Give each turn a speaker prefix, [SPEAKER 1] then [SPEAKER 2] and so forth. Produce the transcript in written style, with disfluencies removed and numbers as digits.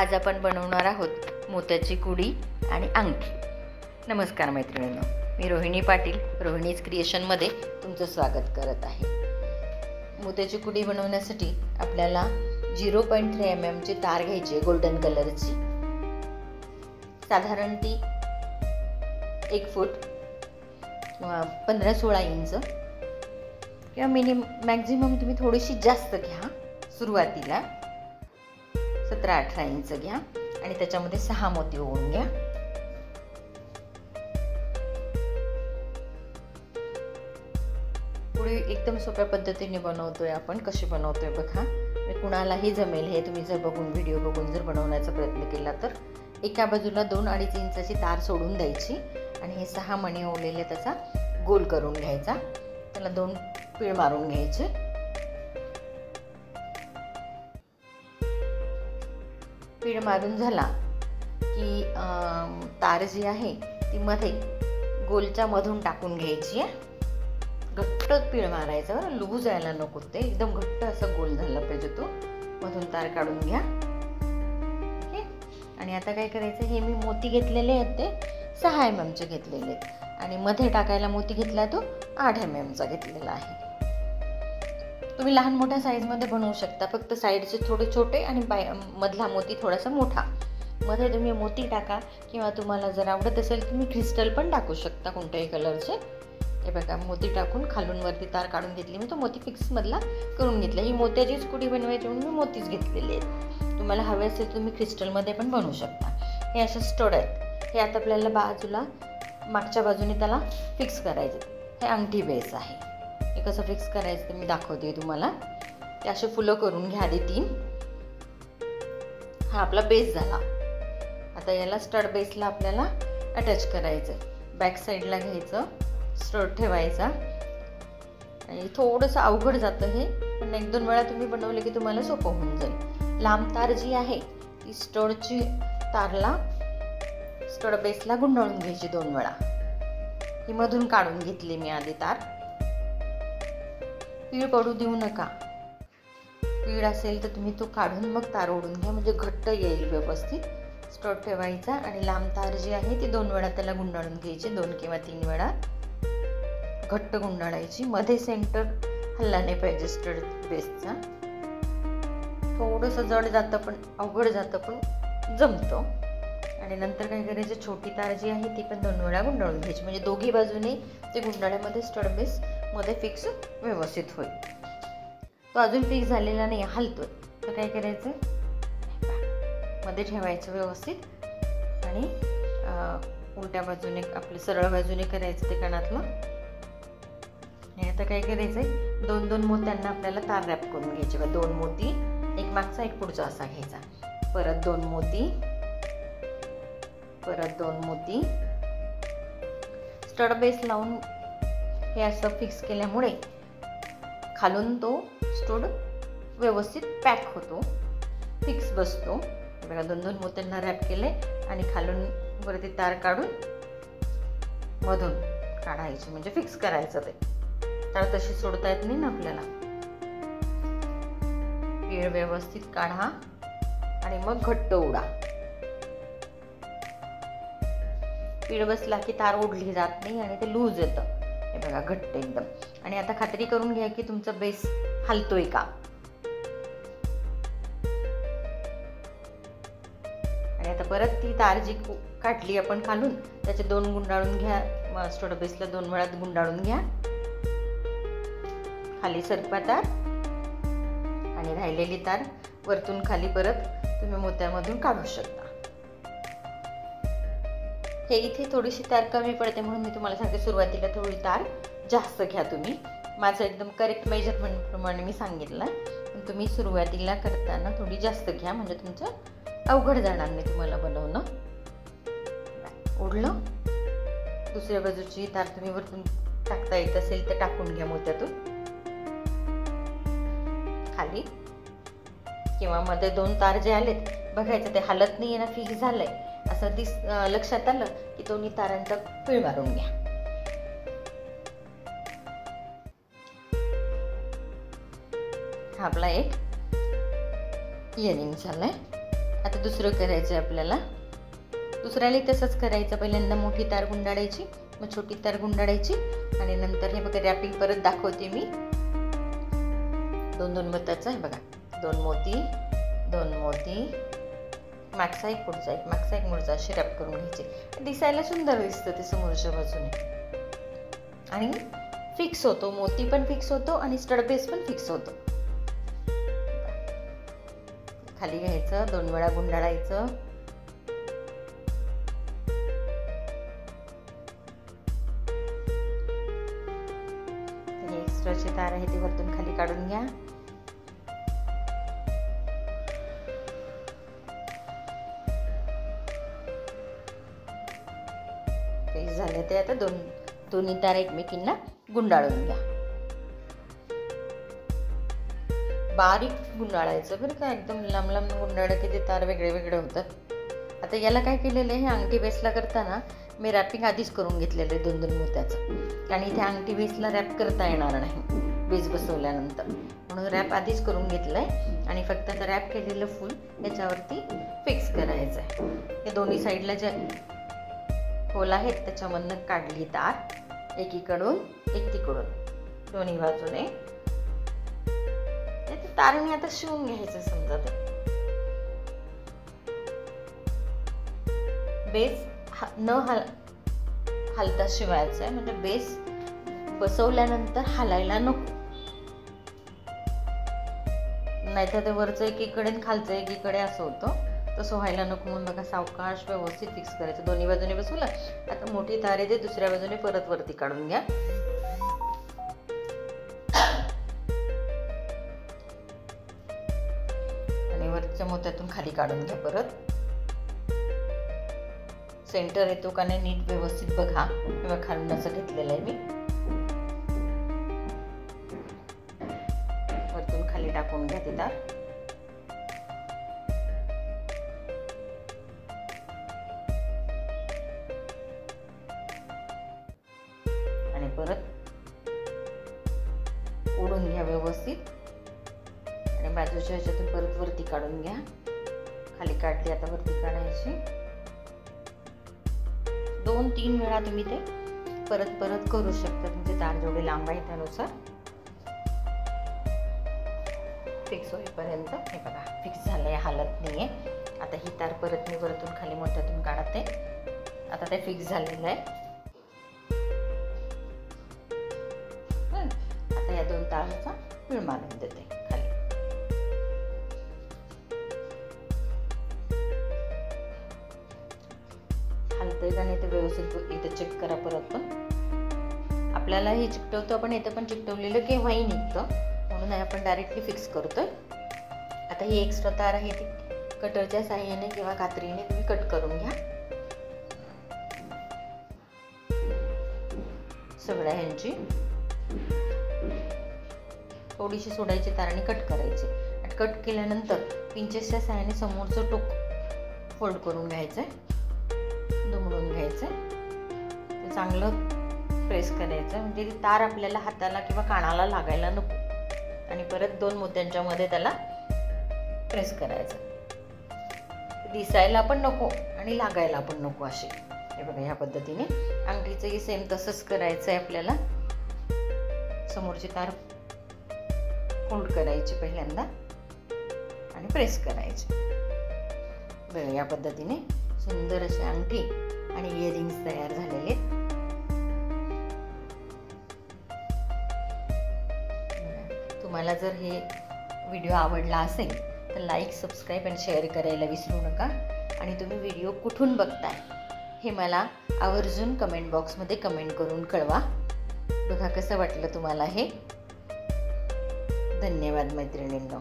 [SPEAKER 1] आज आपण बनवणार आहोत मोत्याची कुडी आणि अंगठी. नमस्कार मैत्रिणींनो, मी रोहिणी पाटील रोहिणीज क्रिएशनमध्ये तुमचं स्वागत करत आहे. मोत्याची कुडी बनवण्यासाठी आपल्याला 0.3 mm ची तार घ्यायची आहे, गोल्डन कलरची. साधारण ती 1 फूट किंवा 15-16 इंच किंवा मॅक्झिमम तुम्ही थोडीशी जास्त घ्या. सुरुवातीला 17-18 इंच घ्या आणि त्याच्यामध्ये 6 मोती ओवून घ्या. पुढे एकदम सोप्या पद्धतीने बनवतोय आपण. कशी बनवतोय बघा. कुणालाही जमेल हे. तुम्ही जर व्हिडिओ बघून जर बनवण्याचा प्रयत्न केला तर एका बाजूला 2-2.5 इंचाची तार सोडून द्यायची आणि हे 6 मणी ओवलेले त्याचा गोल करून घ्यायचा. त्याला 2 पीळ मारून घ्यायचे. पीळ मारून झाला की तार जी आहे ती मध्ये गोलच्या मधून टाकून घ्यायची आहे. घट्ट पीळ मारायचं बरं, लूज यायला नको. ते एकदम घट्ट असं गोल झाला पाहिजे. तो मधून तार काढून घ्या. ओके. आणि आता काय करायचं, हे मी मोती घेतलेले आहेत ते 6 mm चे घेतलेले आहेत आणि मध्ये टाकायला मोती घेतला तो 8 mm चा घेतलेला आहे. तुम्ही लहान मोठ्या साईजमध्ये बनवू शकता. फक्त साईडचे थोडे छोटे आणि मधला मोती थोडासा मोठा. मध्ये तुम्ही मोती टाका किंवा तुम्हाला जर आवडत असेल तुम्ही क्रिस्टल पण टाकू शकता कोणत्याही कलरचे. हे बघा, मोती टाकून खालून वरती तार काढून घेतली. मी तो मोती फिक्समधला करून घेतला. ही मोत्याचीच कुडी बनवायची म्हणून मी मोतीच घेतलेले आहेत. तुम्हाला हवे असेल तुम्ही क्रिस्टलमध्ये पण बनवू शकता. हे असे स्टड आहेत. हे आता आपल्याला बाजूला मागच्या बाजूने त्याला फिक्स करायचे. हे अंगठी बेस आहे. हे कसं फिक्स करायचं ते मी दाखवते तुम्हाला. ते असे फुलं करून घ्या आधी 3. हा आपला बेस झाला. आता याला स्टड बेसला आपल्याला अटॅच करायचं. बॅक साईडला घ्यायचं, स्टड ठेवायचा. आणि थोडंसं अवघड जातं हे, पण 1-2 वेळा तुम्ही बनवले की तुम्हाला सोपं होऊन जाईल. लांब तार जी आहे ती स्टडची तारला स्टड बेसला गुंडाळून घ्यायची 2 वेळा. ही मधून काढून घेतली मी आधी तार. पीळ पडू देऊ नका. पीळ असेल तर तुम्ही तो काढून मग तार ओढून घ्या, म्हणजे घट्ट येईल व्यवस्थित. स्टड ठेवायचा आणि लांब तार जी आहे ती 2 वेळा त्याला गुंडाळून घ्यायची. 2 किंवा 3 वेळा घट्ट गुंडाळायची. मध्ये सेंटर हल्ला नाही पाहिजे स्टड बेसचा. थोडंसं जड जातं पण अवघड जातं पण जमतं. आणि नंतर काय करायचं, छोटी तार जी आहे ती पण 2 वेळा गुंडाळून घ्यायची, म्हणजे दोघी बाजूने ते गुंडाळ्यामध्ये स्टड बेस मध्ये फिक्स व्यवस्थित होईल. तो अजून फिक्स झालेला नाही, हलतोय. तर काय करायचं, मध्ये ठेवायचं व्यवस्थित आणि उलट्या बाजूने आपल्या सरळ बाजूने करायचं ते कानातलं. आणि आता काय करायचंय, 2-2 मोत्यांना आपल्याला तार रॅप करून घ्यायचे. 2 मोती, एक मागचा एक पुढचा असा घ्यायचा. परत 2 मोती, परत 2 मोती. स्टड बेस लावून हे असं फिक्स केल्यामुळे खालून तो स्टड व्यवस्थित पॅक होतो, फिक्स बसतो. बघा, 2-2 मोत्यांना रॅप केले आणि खालून वरती तार काढून मधून काढायची, म्हणजे फिक्स करायचं. ते तर तशी सोडता येत नाही ना आपल्याला. पीळ व्यवस्थित काढा आणि मग घट्ट ओढा. पीळ बसला की तार ओढली जात नाही आणि ते लूज येतं. हे बघा, घट्ट एकदम. आणि आता खात्री करून घ्या की तुमचा बेस हलतोय का. आणि आता परत ती तार जी काढली आपण खालून त्याचे 2 गुंडाळून घ्या. स्टड बेसला 2 वेळा गुंडाळून घ्या. खाली सरपा तार आणि राहिलेली तार वरतून खाली परत तुम्ही मोत्यामधून काढू शकता. हे इथे थोडीशी तार कमी पडते म्हणून मी तुम्हाला सांगते, सुरुवातीला थोडी तार जास्त घ्या तुम्ही. माझं एकदम करेक्ट मेजरमेंटप्रमाणे मी सांगितलं. पण तुम्ही सुरुवातीला करताना थोडी जास्त घ्या, म्हणजे तुमचं अवघड जाणार नाही तुम्हाला बनवणं. ओढलं. दुसऱ्या बाजूची तार तुम्ही वरतून टाकता येत असेल तर टाकून घ्या मोत्यातून खाली. किंवा मध्ये 2 तार जे आलेत बघायचं, ते हलत नाही आहे ना, फिक्स झालंय असं लक्षात आलं की 2 तारांचा पीळ मारून घ्या. हा आपला एक इयरिंग झालाय. आता दुसरं करायचं आहे आपल्याला. दुसऱ्यालाही तसंच करायचं. पहिल्यांदा मोठी तार गुंडाळायची, मग छोटी तार गुंडाळायची आणि नंतर हे बघा रॅपिंग परत दाखवते मी. 2 मोत्याचं आहे बघा. 2 मोती, 2 मोती, मागचा एक पुढचा एक, मागचा एक पुढचा अशी रॅप करून घ्यायची. दिसायला सुंदर दिसतं ते समोरच्या बाजूने आणि फिक्स होतो. मोती पण फिक्स होतो आणि स्टड बेस पण फिक्स होतो. खाली घ्यायचं, 2 वेळा गुंडाळायचं. एक्स्ट्राची तार आहे ती वरतून खाली काढून घ्या. फिक्स झाले ते. आता दोन्ही तार एकमेकींना गुंडाळून घ्या. बारीक गुंडाळायचं बरं का. एकदम लांब लांब गुंडाळलं की ते तार वेगळे वेगळे होतात. आता याला काय केलेलं आहे, अंगठी बेसला करताना मी रॅपिंग आधीच करून घेतलेलं आहे 2 मोत्याचं. आणि इथे अंगठी बेसला रॅप करता येणार नाही बेस बसवल्यानंतर, म्हणून रॅप आधीच करून घेतलं आहे. आणि फक्त आता रॅप केलेलं फूल याच्यावरती फिक्स करायचं आहे. हे दोन्ही साईडला जे होल आहेत त्याच्यामधनं काढली तार, एकीकडून एक तिकडून, दोन्ही बाजूने. तारने आता शिवून घ्यायचं. समजा ते बेस न हलता शिवायचं आहे, म्हणजे बेस बसवल्यानंतर हलायला नको, नाहीतर ते वरचं एकीकडे खालचं एकीकडे असं होतं. तसं व्हायला नको. म्हणून बघा सावकाश व्यवस्थित फिक्स करायचं. दोन्ही बाजूने बसवलं. आता मोठी तार आहे ते दुसऱ्या बाजूने परत वरती काढून घ्या. वरच्या मोत्यातून खाली काढून घ्या. परत सेंटर येतो का नाही नीट व्यवस्थित बघा. किंवा खालून असं घेतलेलं आहे मी. वरतून खाली टाकून घ्या ती तार. आणि परत ओढून घ्या व्यवस्थित. आणि बाजूच्या ह्याच्यातून परत वरती काढून घ्या. खाली काढली, आता वरती काढायची. 2-3 वेळा तुम्ही ते परत परत करू शकता. तुमचे तार जेवढे लांब आहे त्यानुसार फिक्स होईपर्यंत. हे बघा फिक्स झालंय, हालत नाहीये. आता ही तार परत मी वरतून खाली मोत्यातून काढते. आता ते फिक्स झालेलं आहे. आता या 2 ताराचा पिळ मारून देते खाली. हलतंय का नाही ते व्यवस्थित इथे चेक करा. परत पण आपल्याला हे चिकटवतो आपण, इथं पण चिकटवलेलं केव्हाही निघतं, म्हणून आपण डायरेक्टली फिक्स करतोय. आता ही एक्स्ट्रा तार आहे ती कटरच्या साहाय्याने किंवा कात्रीने तुम्ही कट करून घ्या. सगळ्या ह्यांची थोडीशी सोडायची तार आणि कट करायची. आणि कट केल्यानंतर पिंचेसच्या साहाय्याने समोरचं टोक फोल्ड करून घ्यायचंय, दुमडून घ्यायचंय. ते चांगलं प्रेस करायचं, म्हणजे ती तार आपल्याला हाताला किंवा कानाला लागायला नको. आणि परत 2 मोत्यांच्या मध्ये त्याला प्रेस करायचं. दिसायला पण नको आणि लागायला पण नको अशी. हे बघा ह्या पद्धतीने अंगठीचंही सेम तसंच करायचं आहे आपल्याला. समोरची तार फोल्ड करायची पहिल्यांदा आणि प्रेस करायची. बघा या पद्धतीने सुंदर अशी अंगठी आणि इयरिंग्स तयार झालेले. तुम्हाला जर हे व्हिडिओ आवडला असेल तर लाईक, सबस्क्राईब आणि शेअर करायला विसरू नका. आणि तुम्ही व्हिडिओ कुठून बघताय हे मला आवर्जून कमेंट बॉक्समध्ये कमेंट करून कळवा. बघा कसं वाटलं तुम्हाला हे. धन्यवाद मैत्रिणींनो.